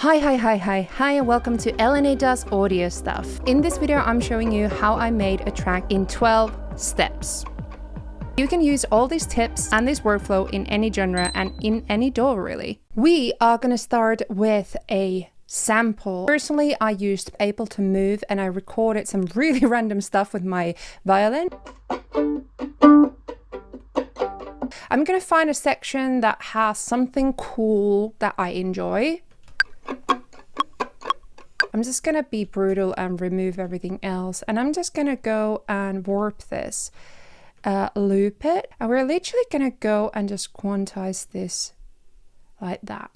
Hi, and welcome to LNA Does Audio Stuff. In this video, I'm showing you how I made a track in 12 steps. You can use all these tips and this workflow in any genre and in any DAW really. We are going to start with a sample. Personally, I used Ableton Move and I recorded some really random stuff with my violin. I'm going to find a section that has something cool that I enjoy. I'm just gonna be brutal and remove everything else, and I'm just gonna go and warp this, loop it, and we're literally gonna go and just quantize this like that.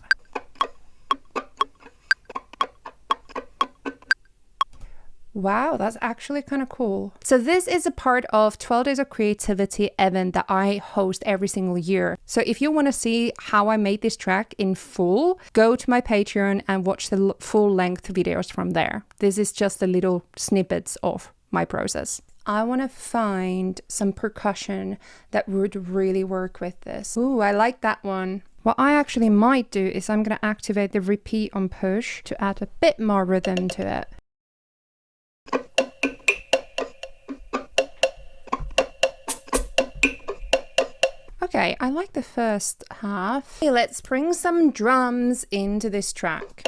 Wow, that's actually kind of cool. So this is a part of 12 Days of Creativity event that I host every single year. So if you want to see how I made this track in full, go to my Patreon and watch the full length videos from there. This is just the little snippets of my process. I want to find some percussion that would really work with this. Ooh, I like that one. What I actually might do is I'm going to activate the repeat on push to add a bit more rhythm to it. Okay, I like the first half. Okay, let's bring some drums into this track.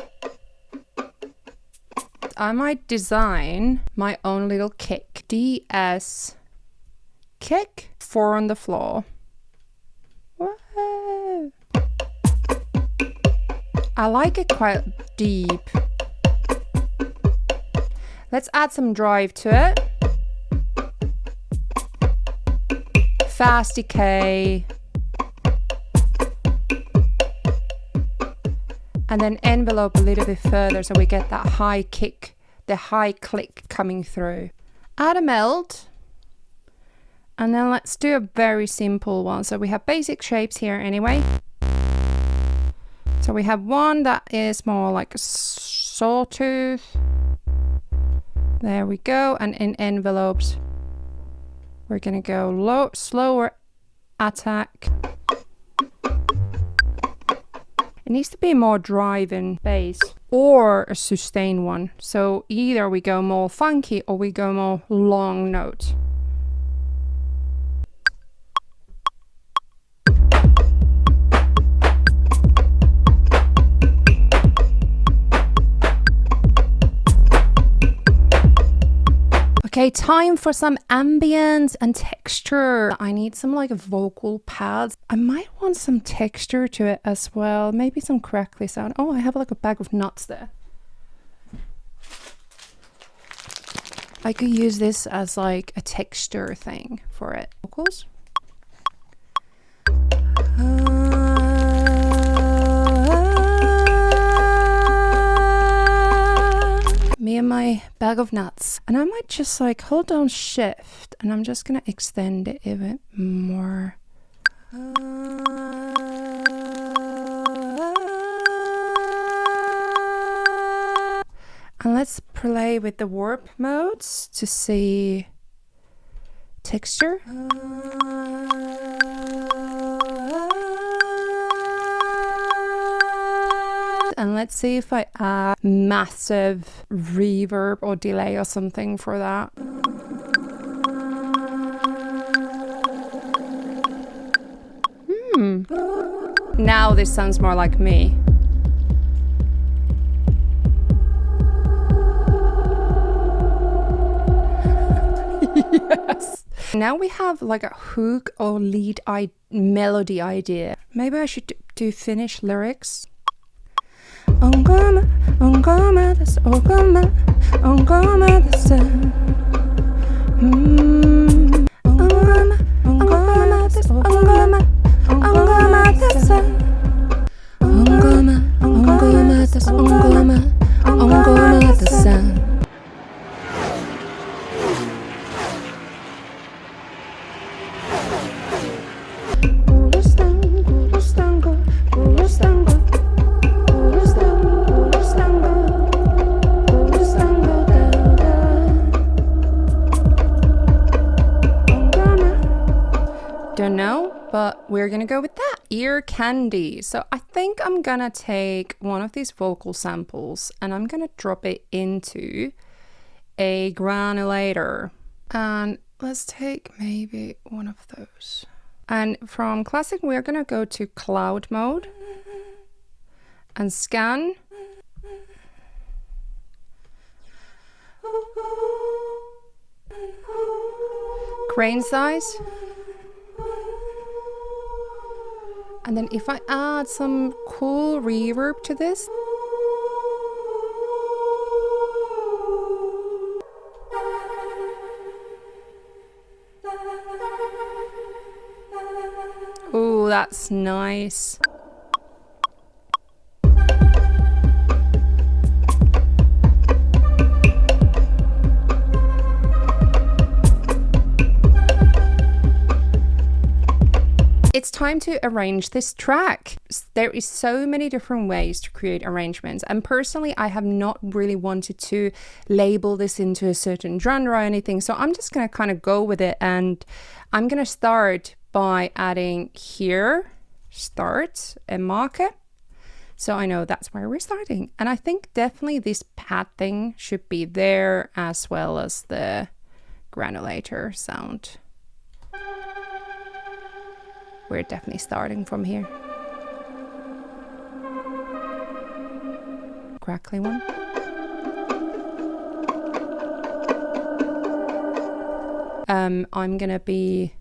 I might design my own little kick. DS kick, 4 on the floor. Whoa. I like it quite deep. Let's add some drive to it. Fast decay. And then envelope a little bit further so we get that high kick, the high click coming through. Add a melt. And then let's do a very simple one. So we have basic shapes here anyway. So we have one that is more like a sawtooth. There we go. And in envelopes, we're gonna go slower attack. It needs to be more drive and bass or a sustain one. So either we go more funky or we go more long note. Okay, time for some ambience and texture. I need some like vocal pads. I might want some texture to it as well. Maybe some crackly sound. Oh, I have like a bag of nuts there. I could use this as like a texture thing for it. Vocals. Me and my bag of nuts. And I might just like hold down shift and I'm just gonna extend it even more. And let's play with the warp modes to see texture. And let's see if I add massive reverb or delay or something for that. Now this sounds more like me. Yes. Now we have like a hook or lead melody idea. Maybe I should do Finnish lyrics. Ongoma tässä, ongoma tässä. Ongoma tässä, ongoma tässä. Ongoma tässä, ongoma tässä. Don't know, but we're we're gonna go with that. Ear candy. So I think I'm gonna take one of these vocal samples and I'm gonna drop it into a granulator. And let's take maybe one of those. And from classic, we're gonna go to cloud mode and scan. Grain size. And then if I add some cool reverb to this. Oh, that's nice. It's time to arrange this track. There is so many different ways to create arrangements, and personally I have not really wanted to label this into a certain genre or anything, so I'm just going to kind of go with it, and I'm going to start by adding here, start a marker, so I know that's where we're starting. And I think definitely this pad thing should be there, as well as the granulator sound. We're definitely starting from here. Crackly one. I'm gonna be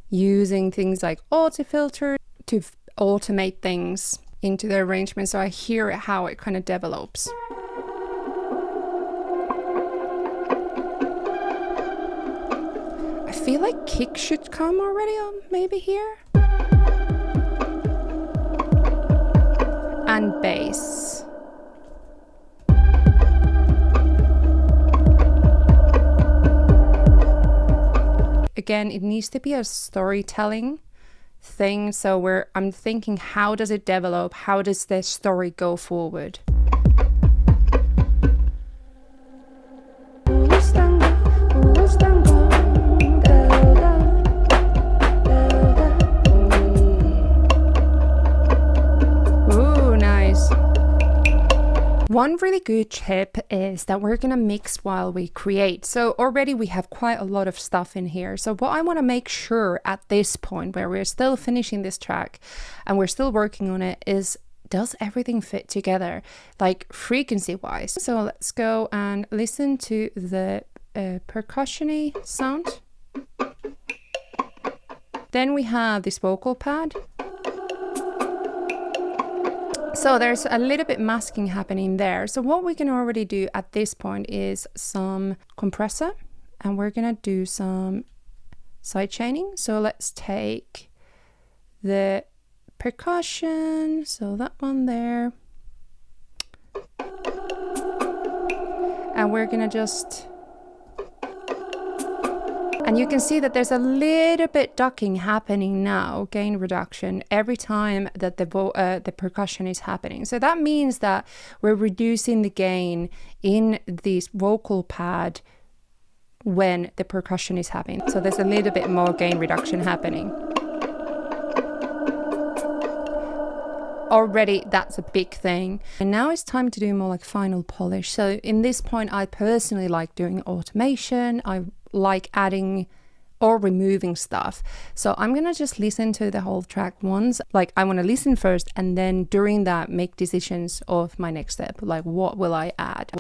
using things like auto filter to automate things into the arrangement, so I hear how it kind of develops. I feel like kick should come already on maybe here. And bass. Again, it needs to be a storytelling thing, so I'm thinking, how does it develop? How does the story go forward? One really good tip is that we're going to mix while we create. So already we have quite a lot of stuff in here. So what I want to make sure at this point, where we're still finishing this track and we're still working on it, is does everything fit together, like frequency wise? So let's go and listen to the percussion-y sound. Then we have this vocal pad. So there's a little bit masking happening there. So what we can already do at this point is some compressor, and we're gonna do some side chaining. So let's take the percussion, so that one there, and we're gonna just, and you can see that there's a little bit ducking happening now, gain reduction, every time that the percussion is happening. So that means that we're reducing the gain in this vocal pad when the percussion is happening. So there's a little bit more gain reduction happening. Already that's a big thing. And now it's time to do more like final polish. So in this point, I personally like doing automation. I like adding or removing stuff. So I'm gonna just listen to the whole track once. Like, I want to listen first, and then during that make decisions of my next step, like what will I add.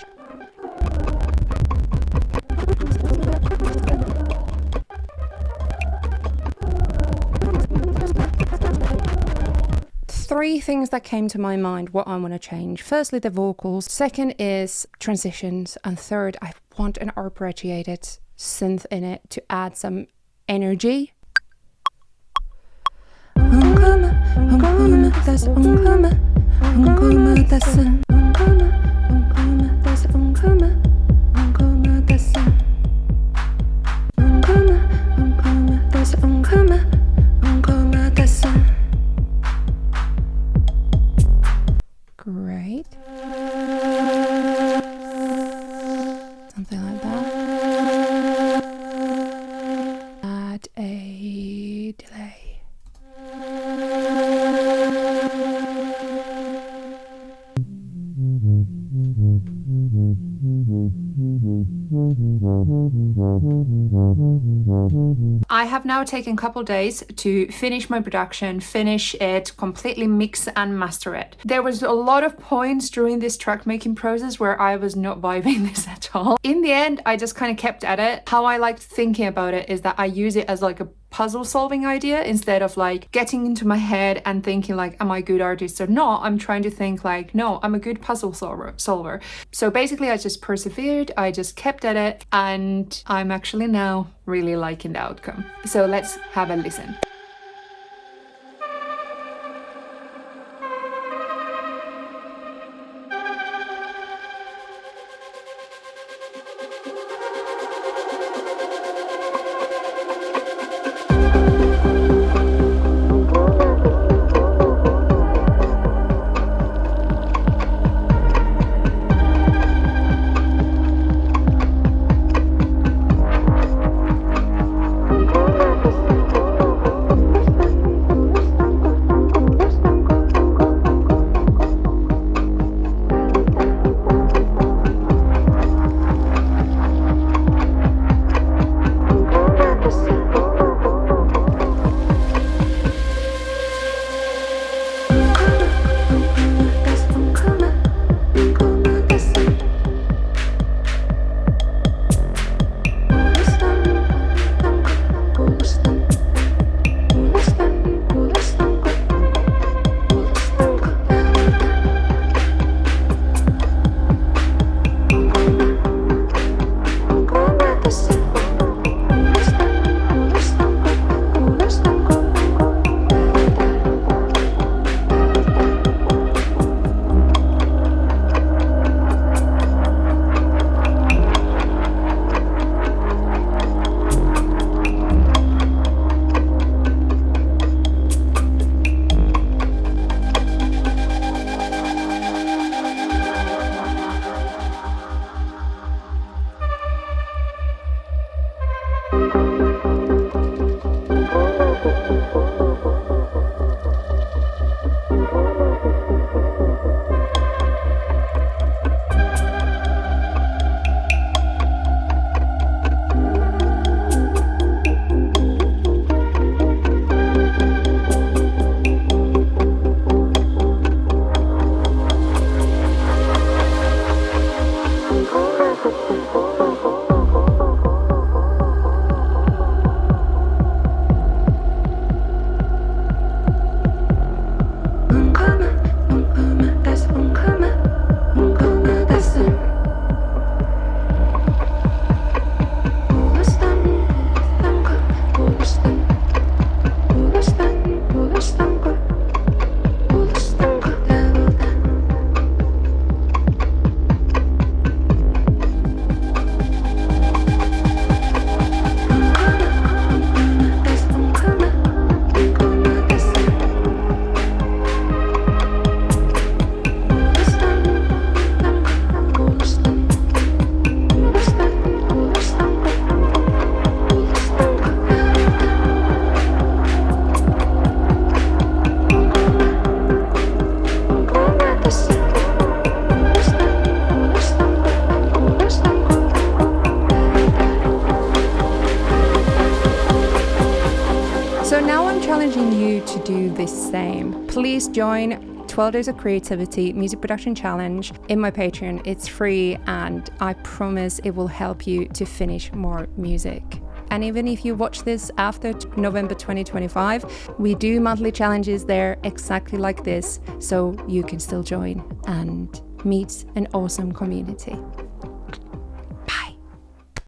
Three things that came to my mind what I want to change. Firstly, the vocals. Second is transitions. And third, I want an arpeggiated synth in it to add some energy. Great. Something like that. Add a delay. now taken a couple days to finish my production, finish it, completely mix and master it. There was a lot of points during this track making process where I was not vibing this at all. In the end, I just kind of kept at it. How I liked thinking about it is that I use it as like a puzzle solving idea instead of like getting into my head and thinking like, am I a good artist or not? I'm trying to think like, no, I'm a good puzzle solver. So basically I just persevered, I just kept at it, and I'm actually now really liking the outcome. So let's have a listen. challenging you to do the same. Please join 12 Days of Creativity Music Production Challenge in my Patreon. It's free and I promise it will help you to finish more music. And even if you watch this after November 2025, we do monthly challenges there exactly like this, so you can still join and meet an awesome community.